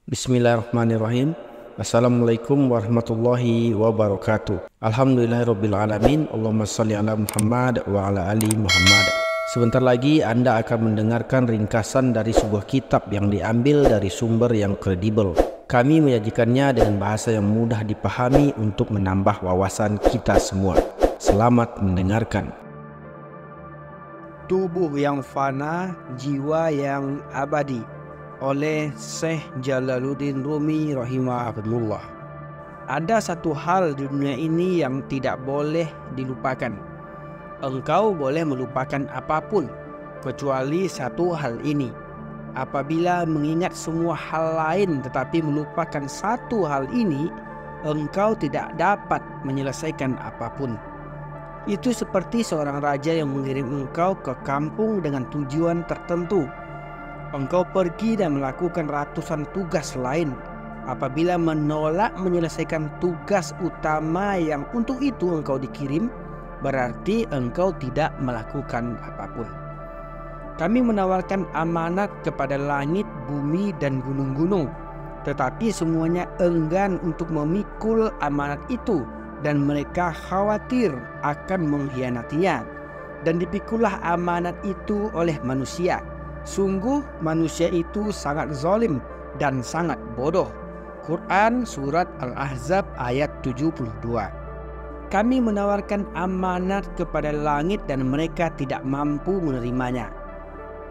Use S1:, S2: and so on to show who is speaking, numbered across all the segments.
S1: Bismillahirrahmanirrahim. Assalamualaikum warahmatullahi wabarakatuh. Alhamdulillahirrabbilalamin. Allahumma salli ala Muhammad wa ala ali Muhammad. Sebentar lagi Anda akan mendengarkan ringkasan dari sebuah kitab yang diambil dari sumber yang kredibel. Kami menyajikannya dengan bahasa yang mudah dipahami untuk menambah wawasan kita semua. Selamat mendengarkan.
S2: Tubuh yang fana, jiwa yang abadi, oleh Syekh Jalaluddin Rumi rahimahullah. Ada satu hal di dunia ini yang tidak boleh dilupakan. Engkau boleh melupakan apapun kecuali satu hal ini. Apabila mengingat semua hal lain tetapi melupakan satu hal ini, engkau tidak dapat menyelesaikan apapun. Itu seperti seorang raja yang mengirim engkau ke kampung dengan tujuan tertentu. Engkau pergi dan melakukan ratusan tugas lain. Apabila menolak menyelesaikan tugas utama yang untuk itu engkau dikirim, berarti engkau tidak melakukan apapun. Kami menawarkan amanat kepada langit, bumi, dan gunung-gunung, tetapi semuanya enggan untuk memikul amanat itu, dan mereka khawatir akan mengkhianatinya. Dan dipikulah amanat itu oleh manusia. Sungguh manusia itu sangat zalim dan sangat bodoh. Quran Surat Al-Ahzab ayat 72. Kami menawarkan amanat kepada langit dan mereka tidak mampu menerimanya.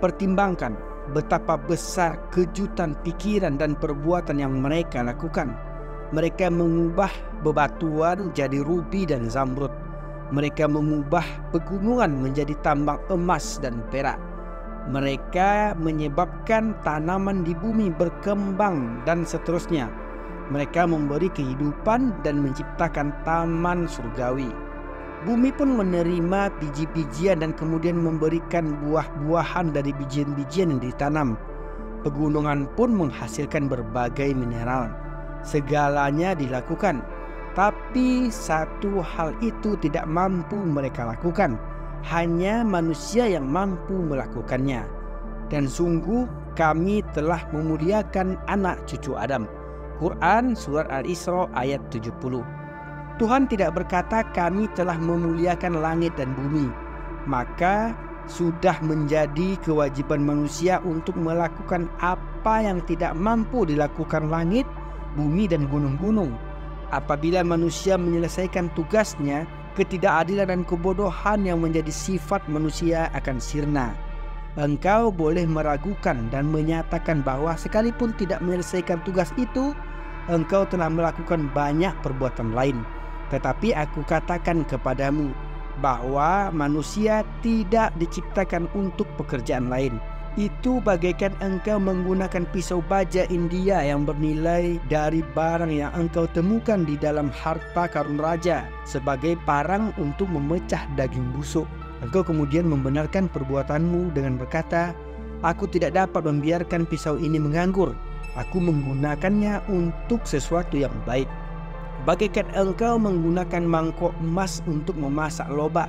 S2: Pertimbangkan betapa besar kejutan pikiran dan perbuatan yang mereka lakukan. Mereka mengubah bebatuan jadi rubi dan zamrud. Mereka mengubah pegunungan menjadi tambang emas dan perak. Mereka menyebabkan tanaman di bumi berkembang dan seterusnya. Mereka memberi kehidupan dan menciptakan taman surgawi. Bumi pun menerima biji-bijian dan kemudian memberikan buah-buahan dari bijian-bijian yang ditanam. Pegunungan pun menghasilkan berbagai mineral. Segalanya dilakukan, tapi satu hal itu tidak mampu mereka lakukan. Hanya manusia yang mampu melakukannya. Dan sungguh kami telah memuliakan anak cucu Adam. Quran Surat Al-Isra ayat 70. Tuhan tidak berkata kami telah memuliakan langit dan bumi. Maka sudah menjadi kewajiban manusia untuk melakukan apa yang tidak mampu dilakukan langit, bumi, dan gunung-gunung. Apabila manusia menyelesaikan tugasnya, ketidakadilan dan kebodohan yang menjadi sifat manusia akan sirna. Engkau boleh meragukan dan menyatakan bahwa sekalipun tidak menyelesaikan tugas itu, engkau telah melakukan banyak perbuatan lain. Tetapi aku katakan kepadamu bahwa manusia tidak diciptakan untuk pekerjaan lain. Itu bagaikan engkau menggunakan pisau baja India yang bernilai dari barang yang engkau temukan di dalam harta karun raja sebagai parang untuk memecah daging busuk. Engkau kemudian membenarkan perbuatanmu dengan berkata, aku tidak dapat membiarkan pisau ini menganggur. Aku menggunakannya untuk sesuatu yang baik. Bagaikan engkau menggunakan mangkok emas untuk memasak lobak.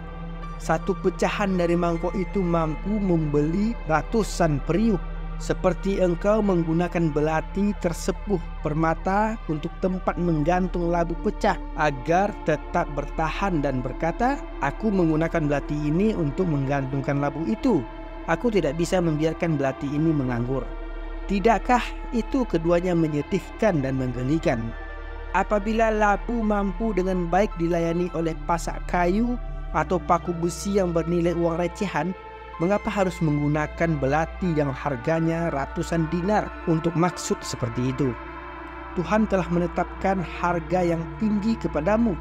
S2: Satu pecahan dari mangkok itu mampu membeli ratusan periuk. Seperti engkau menggunakan belati tersepuh permata untuk tempat menggantung labu pecah agar tetap bertahan dan berkata, aku menggunakan belati ini untuk menggantungkan labu itu. Aku tidak bisa membiarkan belati ini menganggur. Tidakkah itu keduanya menyedihkan dan menggelikan? Apabila labu mampu dengan baik dilayani oleh pasak kayu atau paku besi yang bernilai uang recehan, mengapa harus menggunakan belati yang harganya ratusan dinar untuk maksud seperti itu? Tuhan telah menetapkan harga yang tinggi kepadamu,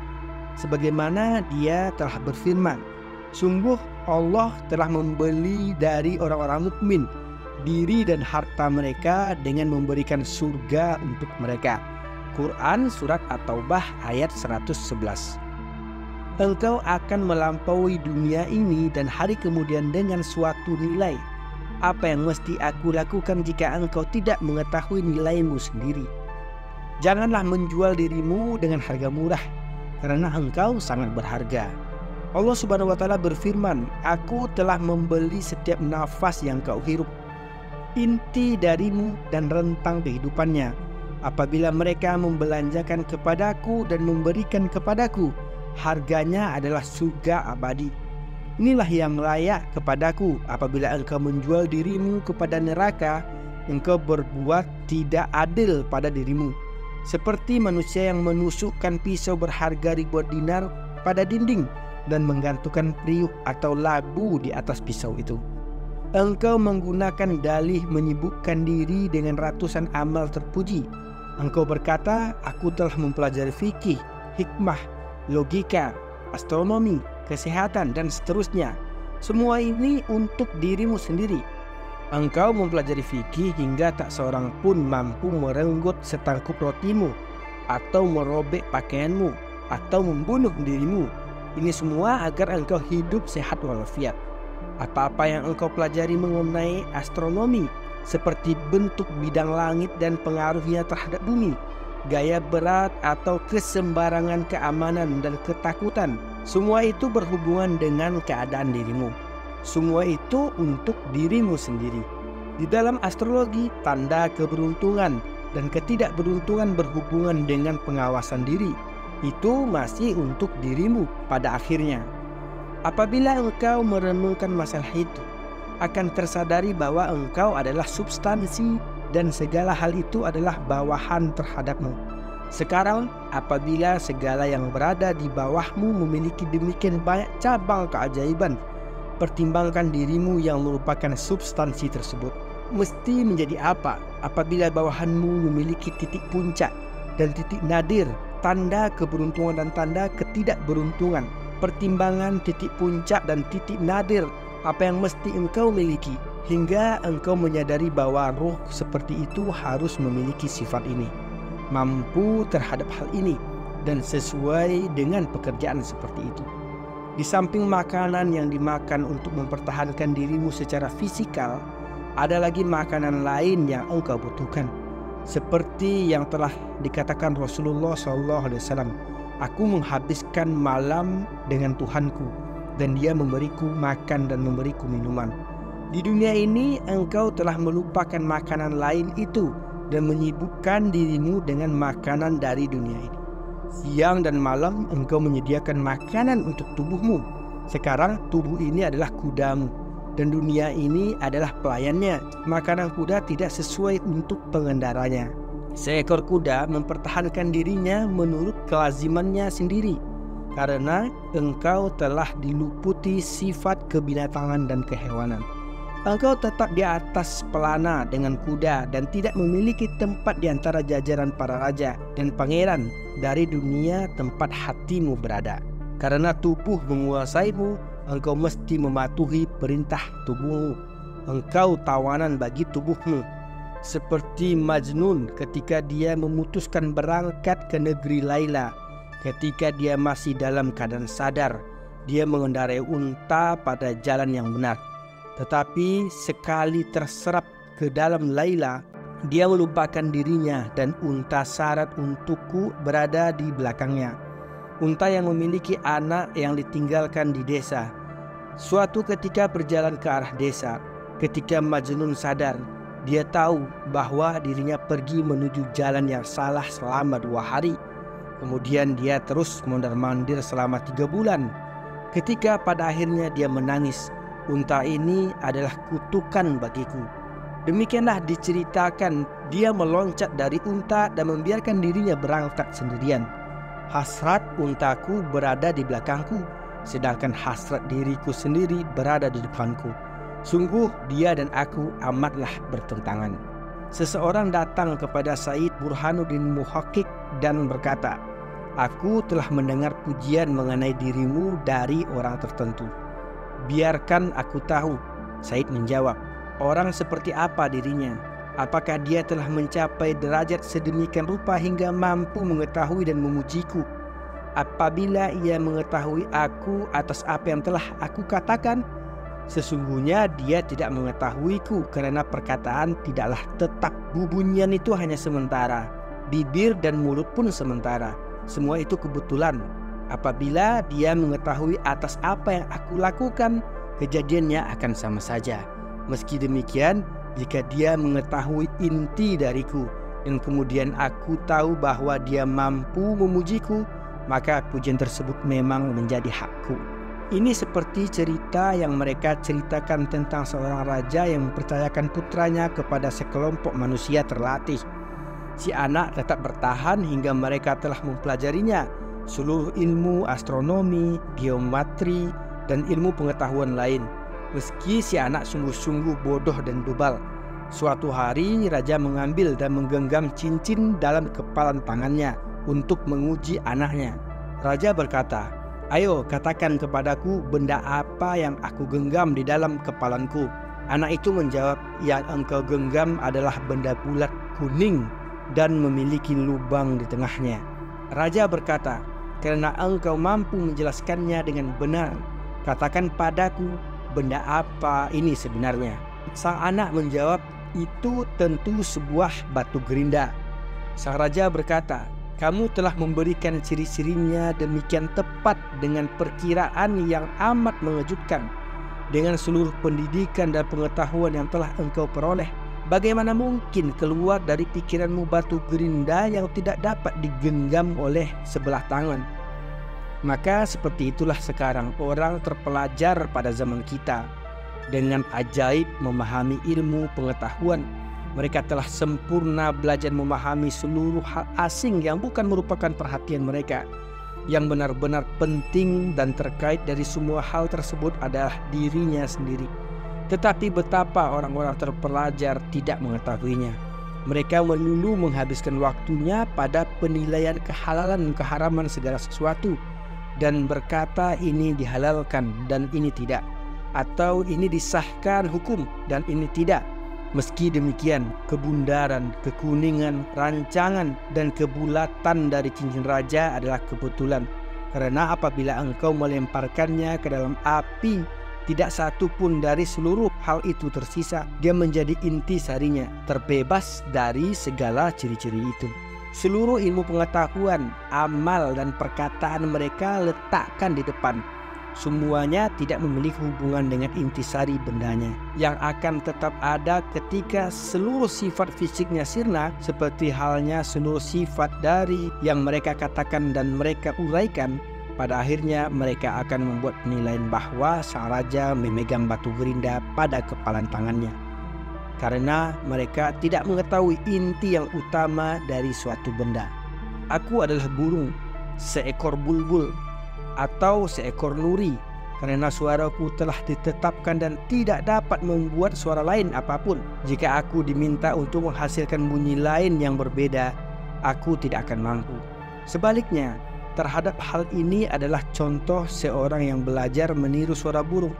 S2: sebagaimana Dia telah berfirman, sungguh Allah telah membeli dari orang-orang mukmin diri dan harta mereka dengan memberikan surga untuk mereka. Quran Surat At-Taubah ayat 111. Engkau akan melampaui dunia ini dan hari kemudian dengan suatu nilai. Apa yang mesti aku lakukan jika engkau tidak mengetahui nilaimu sendiri? Janganlah menjual dirimu dengan harga murah, karena engkau sangat berharga. Allah Subhanahu wa Ta'ala berfirman, aku telah membeli setiap nafas yang kau hirup. inti darimu dan rentang kehidupannya. apabila mereka membelanjakan kepadaku dan memberikan kepadaku, harganya adalah surga abadi. Inilah yang layak kepadaku. Apabila engkau menjual dirimu kepada neraka, engkau berbuat tidak adil pada dirimu, seperti manusia yang menusukkan pisau berharga ribuan dinar pada dinding dan menggantungkan periuk atau labu di atas pisau itu. Engkau menggunakan dalih menyibukkan diri dengan ratusan amal terpuji. Engkau berkata, aku telah mempelajari fikih, hikmah, logika, astronomi, kesehatan, dan seterusnya. Semua ini untuk dirimu sendiri. Engkau mempelajari fikih hingga tak seorang pun mampu merenggut setangkup rotimu, atau merobek pakaianmu, atau membunuh dirimu. Ini semua agar engkau hidup sehat walafiat. Apa-apa yang engkau pelajari mengenai astronomi, seperti bentuk bidang langit dan pengaruhnya terhadap bumi, gaya berat atau kesembarangan keamanan dan ketakutan, semua itu berhubungan dengan keadaan dirimu. Semua itu untuk dirimu sendiri. Di dalam astrologi, tanda keberuntungan dan ketidakberuntungan berhubungan dengan pengawasan diri. Itu masih untuk dirimu pada akhirnya. Apabila engkau merenungkan masalah itu, akan tersadari bahwa engkau adalah substansi dan segala hal itu adalah bawahan terhadapmu. Sekarang, apabila segala yang berada di bawahmu memiliki demikian banyak cabang keajaiban, pertimbangkan dirimu yang merupakan substansi tersebut. Mesti menjadi apa apabila bawahanmu memiliki titik puncak dan titik nadir, tanda keberuntungan dan tanda ketidakberuntungan. Pertimbangan titik puncak dan titik nadir apa yang mesti engkau miliki, hingga engkau menyadari bahwa roh seperti itu harus memiliki sifat ini, mampu terhadap hal ini, dan sesuai dengan pekerjaan seperti itu. Di samping makanan yang dimakan untuk mempertahankan dirimu secara fisikal, ada lagi makanan lain yang engkau butuhkan. Seperti yang telah dikatakan Rasulullah SAW, aku menghabiskan malam dengan Tuhanku, dan dia memberiku makan dan memberiku minuman. Di dunia ini engkau telah melupakan makanan lain itu dan menyibukkan dirimu dengan makanan dari dunia ini. Siang dan malam engkau menyediakan makanan untuk tubuhmu. Sekarang tubuh ini adalah kudamu dan dunia ini adalah pelayannya. Makanan kuda tidak sesuai untuk pengendaranya. Seekor kuda mempertahankan dirinya menurut kelazimannya sendiri, karena engkau telah diluputi sifat kebinatangan dan kehewanan. Engkau tetap di atas pelana dengan kuda dan tidak memiliki tempat di antara jajaran para raja dan pangeran dari dunia tempat hatimu berada. Karena tubuh menguasaimu, engkau mesti mematuhi perintah tubuhmu. Engkau tawanan bagi tubuhmu. Seperti Majnun ketika dia memutuskan berangkat ke negeri Laila. Ketika dia masih dalam keadaan sadar, dia mengendarai unta pada jalan yang benar. Tetapi sekali terserap ke dalam Laila, dia melupakan dirinya dan unta syarat untukku berada di belakangnya. Unta yang memiliki anak yang ditinggalkan di desa. Suatu ketika berjalan ke arah desa, ketika Majnun sadar, dia tahu bahwa dirinya pergi menuju jalan yang salah selama 2 hari. Kemudian dia terus mondar-mandir selama 3 bulan. Ketika pada akhirnya dia menangis, unta ini adalah kutukan bagiku. Demikianlah diceritakan dia meloncat dari unta dan membiarkan dirinya berangkat sendirian. Hasrat untaku berada di belakangku, sedangkan hasrat diriku sendiri berada di depanku. Sungguh dia dan aku amatlah bertentangan. Seseorang datang kepada Said Burhanuddin Muhakkik dan berkata, aku telah mendengar pujian mengenai dirimu dari orang tertentu. Biarkan aku tahu. Said menjawab, orang seperti apa dirinya? Apakah dia telah mencapai derajat sedemikian rupa hingga mampu mengetahui dan memujiku? Apabila ia mengetahui aku atas apa yang telah aku katakan, sesungguhnya dia tidak mengetahuiku, karena perkataan tidaklah tetap. Bubunyian itu hanya sementara, bibir dan mulut pun sementara. Semua itu kebetulan. Apabila dia mengetahui atas apa yang aku lakukan, kejadiannya akan sama saja. Meski demikian, jika dia mengetahui inti dariku, dan kemudian aku tahu bahwa dia mampu memujiku, maka pujian tersebut memang menjadi hakku. Ini seperti cerita yang mereka ceritakan tentang seorang raja yang mempercayakan putranya kepada sekelompok manusia terlatih. Si anak tetap bertahan hingga mereka telah mempelajarinya seluruh ilmu astronomi, geometri, dan ilmu pengetahuan lain. Meski si anak sungguh-sungguh bodoh dan bebal. Suatu hari raja mengambil dan menggenggam cincin dalam kepalan tangannya untuk menguji anaknya. Raja berkata, "Ayo katakan kepadaku benda apa yang aku genggam di dalam kepalanku." Anak itu menjawab, "Yang engkau genggam adalah benda bulat kuning dan memiliki lubang di tengahnya." Raja berkata, "Karena engkau mampu menjelaskannya dengan benar, katakan padaku benda apa ini sebenarnya." Sang anak menjawab, "Itu tentu sebuah batu gerinda." Sang raja berkata, "Kamu telah memberikan ciri-cirinya demikian tepat dengan perkiraan yang amat mengejutkan. Dengan seluruh pendidikan dan pengetahuan yang telah engkau peroleh, bagaimana mungkin keluar dari pikiranmu batu gerinda yang tidak dapat digenggam oleh sebelah tangan?" Maka seperti itulah sekarang orang terpelajar pada zaman kita. Dengan ajaib memahami ilmu pengetahuan, mereka telah sempurna belajar memahami seluruh hal asing yang bukan merupakan perhatian mereka. Yang benar-benar penting dan terkait dari semua hal tersebut adalah dirinya sendiri. Tetapi betapa orang-orang terpelajar tidak mengetahuinya. Mereka melulu menghabiskan waktunya pada penilaian kehalalan dan keharaman segala sesuatu, dan berkata ini dihalalkan dan ini tidak, atau ini disahkan hukum dan ini tidak. Meski demikian, kebundaran, kekuningan, rancangan, dan kebulatan dari cincin raja adalah kebetulan. Karena apabila engkau melemparkannya ke dalam api, tidak satu pun dari seluruh hal itu tersisa. Dia menjadi inti sarinya, terbebas dari segala ciri-ciri itu. Seluruh ilmu pengetahuan, amal, dan perkataan mereka letakkan di depan. Semuanya tidak memiliki hubungan dengan intisari bendanya, yang akan tetap ada ketika seluruh sifat fisiknya sirna, seperti halnya seluruh sifat dari yang mereka katakan dan mereka uraikan. Pada akhirnya mereka akan membuat penilaian bahwa sang raja memegang batu gerinda pada kepalan tangannya, karena mereka tidak mengetahui inti yang utama dari suatu benda. Aku adalah burung, seekor bulbul, atau seekor nuri, karena suaraku telah ditetapkan dan tidak dapat membuat suara lain apapun. Jika aku diminta untuk menghasilkan bunyi lain yang berbeda, aku tidak akan mampu. Sebaliknya, terhadap hal ini adalah contoh seorang yang belajar meniru suara burung.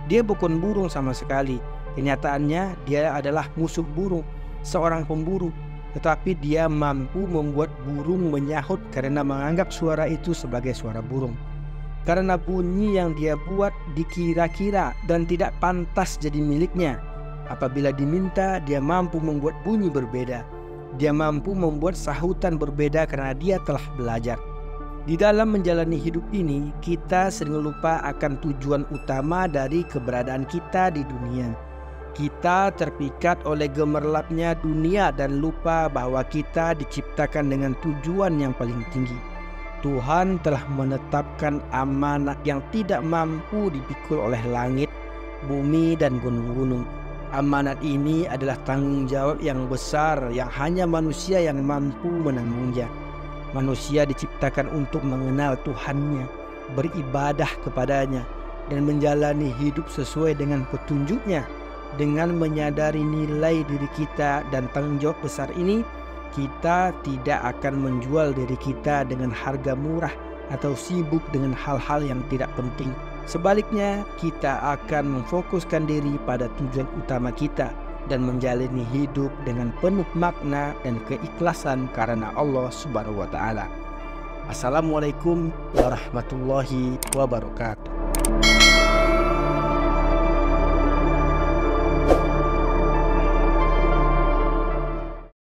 S2: Dia bukan burung sama sekali. Kenyataannya dia adalah musuh burung, seorang pemburu. Tetapi dia mampu membuat burung menyahut karena menganggap suara itu sebagai suara burung. Karena bunyi yang dia buat dikira-kira dan tidak pantas jadi miliknya. Apabila diminta, dia mampu membuat bunyi berbeda. Dia mampu membuat sahutan berbeda karena dia telah belajar. Di dalam menjalani hidup ini, kita sering lupa akan tujuan utama dari keberadaan kita di dunia. Kita terpikat oleh gemerlapnya dunia dan lupa bahwa kita diciptakan dengan tujuan yang paling tinggi. Tuhan telah menetapkan amanat yang tidak mampu dipikul oleh langit, bumi, dan gunung-gunung. Amanat ini adalah tanggung jawab yang besar yang hanya manusia yang mampu menanggungnya. Manusia diciptakan untuk mengenal Tuhannya, beribadah kepadanya, dan menjalani hidup sesuai dengan petunjuknya. Dengan menyadari nilai diri kita dan tanggung jawab besar ini, kita tidak akan menjual diri kita dengan harga murah atau sibuk dengan hal-hal yang tidak penting. Sebaliknya, kita akan memfokuskan diri pada tujuan utama kita dan menjalani hidup dengan penuh makna dan keikhlasan karena Allah Subhanahu wa Ta'ala. Assalamualaikum warahmatullahi wabarakatuh.